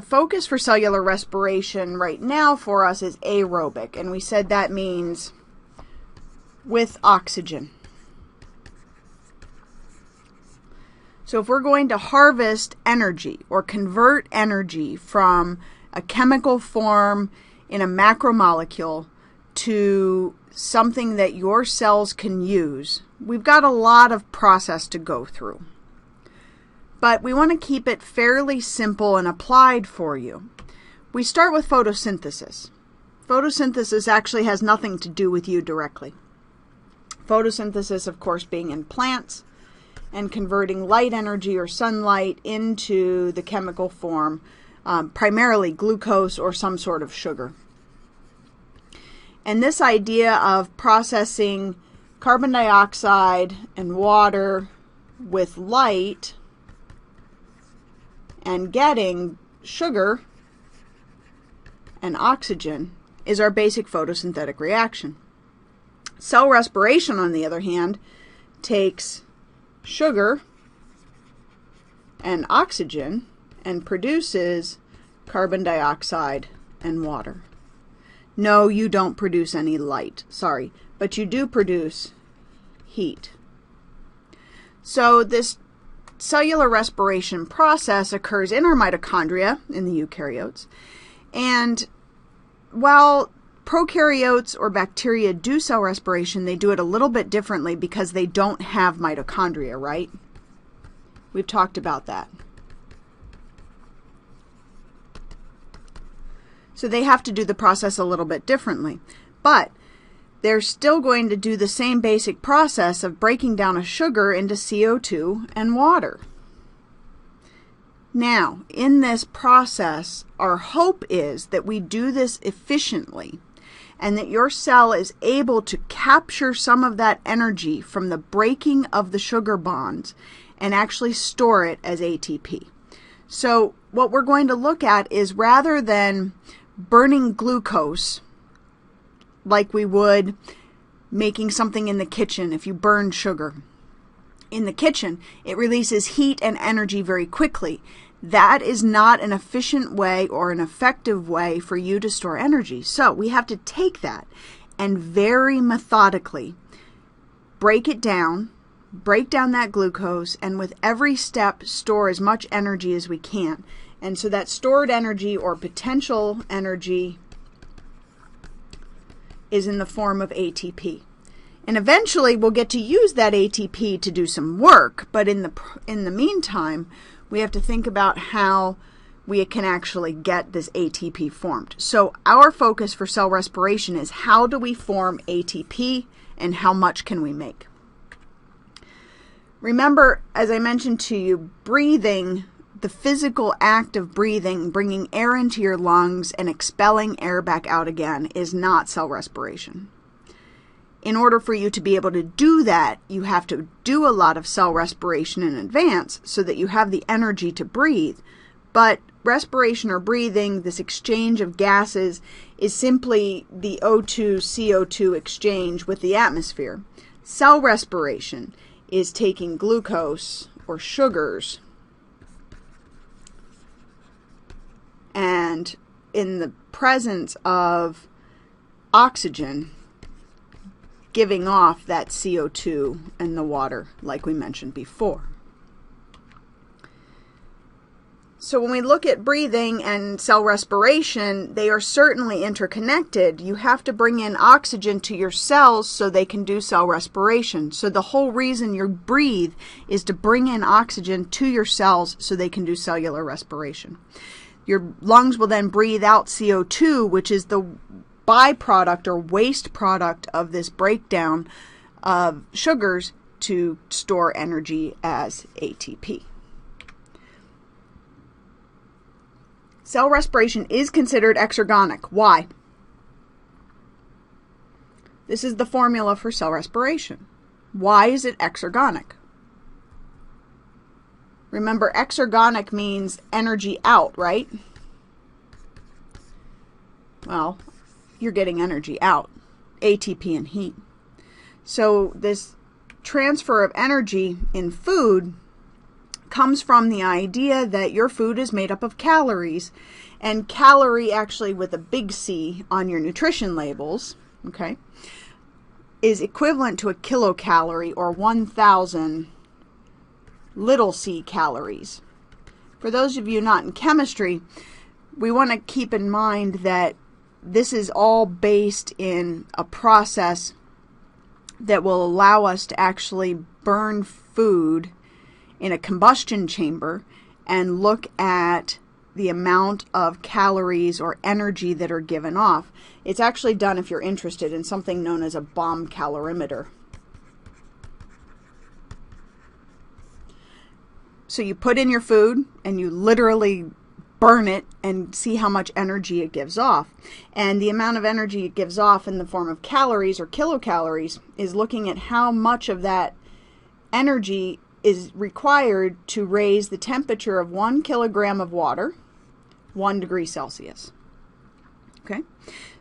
the focus for cellular respiration right now for us is aerobic, and we said that means with oxygen. So if we're going to harvest energy or convert energy from a chemical form in a macromolecule to something that your cells can use, we've got a lot of process to go through. But we want to keep it fairly simple and applied for you. We start with photosynthesis. Photosynthesis actually has nothing to do with you directly. Photosynthesis, of course, being in plants and converting light energy or sunlight into the chemical form, primarily glucose or some sort of sugar. And this idea of processing carbon dioxide and water with light and getting sugar and oxygen is our basic photosynthetic reaction. Cell respiration, on the other hand, takes sugar and oxygen and produces carbon dioxide and water. No, you don't produce any light, sorry, but you do produce heat. So this cellular respiration process occurs in our mitochondria in the eukaryotes. And while prokaryotes or bacteria do cell respiration, they do it a little bit differently because they don't have mitochondria, right? We've talked about that. So they have to do the process a little bit differently. But they're still going to do the same basic process of breaking down a sugar into CO2 and water. Now, in this process, our hope is that we do this efficiently and that your cell is able to capture some of that energy from the breaking of the sugar bonds and actually store it as ATP. So what we're going to look at is, rather than burning glucose like we would making something in the kitchen, if you burn sugar in the kitchen, it releases heat and energy very quickly. That is not an efficient way or an effective way for you to store energy. So we have to take that and very methodically break down that glucose, and with every step store as much energy as we can. And so that stored energy or potential energy is in the form of ATP. And eventually we'll get to use that ATP to do some work, but in the meantime, we have to think about how we can actually get this ATP formed. So our focus for cell respiration is, how do we form ATP and how much can we make? Remember, as I mentioned to you, breathing, the physical act of breathing, bringing air into your lungs and expelling air back out again, is not cell respiration. In order for you to be able to do that, you have to do a lot of cell respiration in advance so that you have the energy to breathe. But respiration or breathing, this exchange of gases, is simply the O2-CO2 exchange with the atmosphere. Cell respiration is taking glucose or sugars and, in the presence of oxygen, giving off that CO2 and the water, like we mentioned before. So when we look at breathing and cell respiration, they are certainly interconnected. You have to bring in oxygen to your cells so they can do cell respiration. So the whole reason you breathe is to bring in oxygen to your cells so they can do cellular respiration. Your lungs will then breathe out CO2, which is the byproduct or waste product of this breakdown of sugars to store energy as ATP. Cell respiration is considered exergonic. Why? This is the formula for cell respiration. Why is it exergonic? Remember, exergonic means energy out, right? Well, you're getting energy out, ATP and heat. So this transfer of energy in food comes from the idea that your food is made up of calories, and calorie, actually with a big C on your nutrition labels, okay, is equivalent to a kilocalorie, or 1,000 little c calories. For those of you not in chemistry, we want to keep in mind that this is all based in a process that will allow us to actually burn food in a combustion chamber and look at the amount of calories or energy that are given off. It's actually done, if you're interested, in something known as a bomb calorimeter. So you put in your food and you literally burn it and see how much energy it gives off. And the amount of energy it gives off in the form of calories or kilocalories is looking at how much of that energy is required to raise the temperature of 1 kilogram of water 1 degree Celsius. Okay,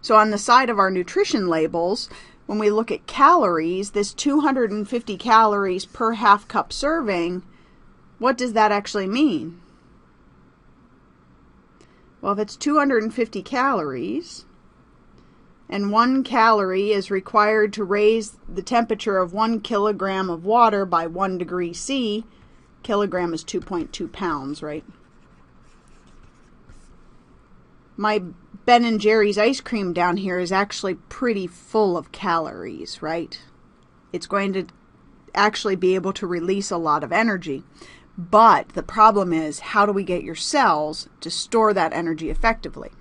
so on the side of our nutrition labels, when we look at calories, this 250 calories per half cup serving, what does that actually mean? Well, if it's 250 calories and 1 calorie is required to raise the temperature of 1 kilogram of water by 1 degree C, kilogram is 2.2 pounds, right? My Ben & Jerry's ice cream down here is actually pretty full of calories, right? It's going to actually be able to release a lot of energy. But the problem is, how do we get your cells to store that energy effectively?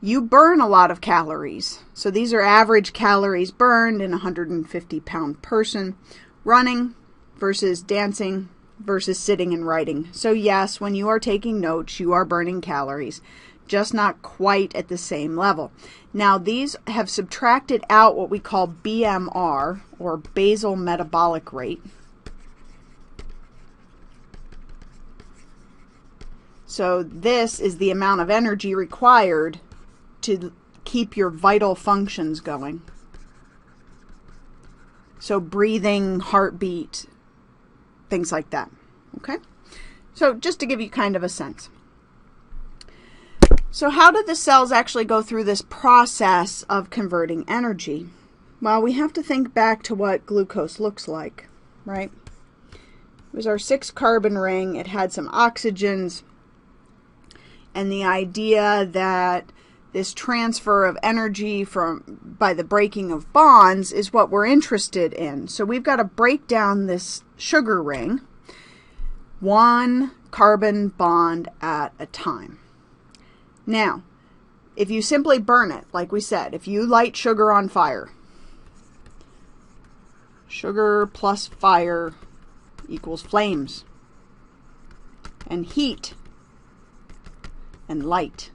You burn a lot of calories. So these are average calories burned in a 150-pound person running versus dancing versus sitting and writing. So yes, when you are taking notes, you are burning calories, just not quite at the same level. Now, these have subtracted out what we call BMR, or basal metabolic rate. So this is the amount of energy required to keep your vital functions going. So breathing, heartbeat, things like that. Okay? So just to give you kind of a sense. So how do the cells actually go through this process of converting energy? Well, we have to think back to what glucose looks like, right? It was our 6-carbon ring. It had some oxygens. And the idea that this transfer of energy by the breaking of bonds is what we're interested in. So we've got to break down this sugar ring 1 carbon bond at a time. Now, if you simply burn it, like we said, if you light sugar on fire, sugar plus fire equals flames, and heat and light.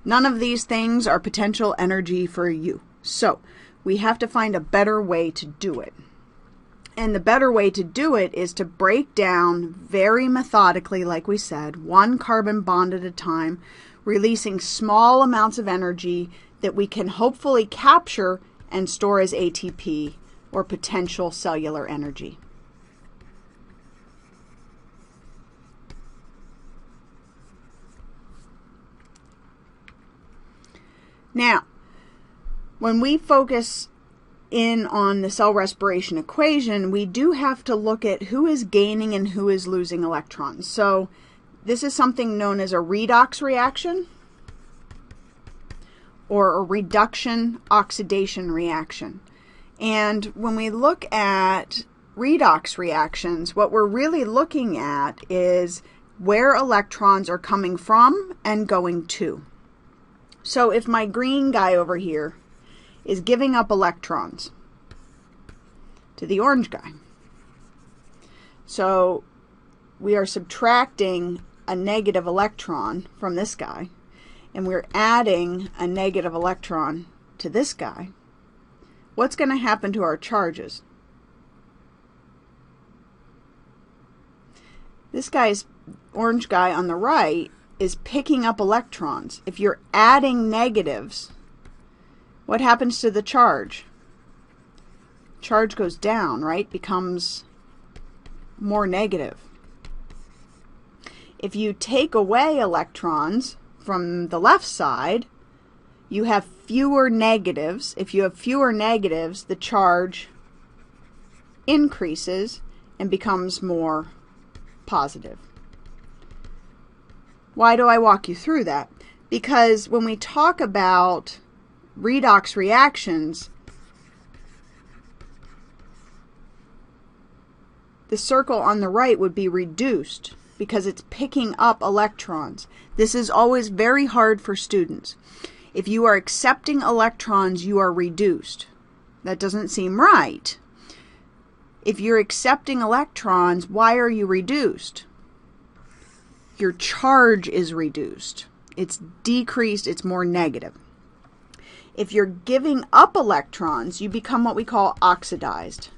None of these things are potential energy for you. So we have to find a better way to do it. And the better way to do it is to break down very methodically, like we said, 1 carbon bond at a time, releasing small amounts of energy that we can hopefully capture and store as ATP, or potential cellular energy. Now, when we focus in on the cell respiration equation, we do have to look at who is gaining and who is losing electrons. So this is something known as a redox reaction, or a reduction oxidation reaction. And when we look at redox reactions, what we're really looking at is where electrons are coming from and going to. So if my green guy over here is giving up electrons to the orange guy, so we are subtracting a negative electron from this guy, and we're adding a negative electron to this guy, what's going to happen to our charges? This guy's orange guy on the right is picking up electrons. If you're adding negatives, what happens to the charge? Charge goes down, right? Becomes more negative. If you take away electrons from the left side, you have fewer negatives. If you have fewer negatives, the charge increases and becomes more positive. Why do I walk you through that? Because when we talk about redox reactions, the circle on the right would be reduced because it's picking up electrons. This is always very hard for students. If you are accepting electrons, you are reduced. That doesn't seem right. If you're accepting electrons, why are you reduced? Your charge is reduced. It's decreased, it's more negative. If you're giving up electrons, you become what we call oxidized.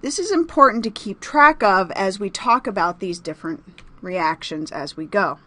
This is important to keep track of as we talk about these different reactions as we go.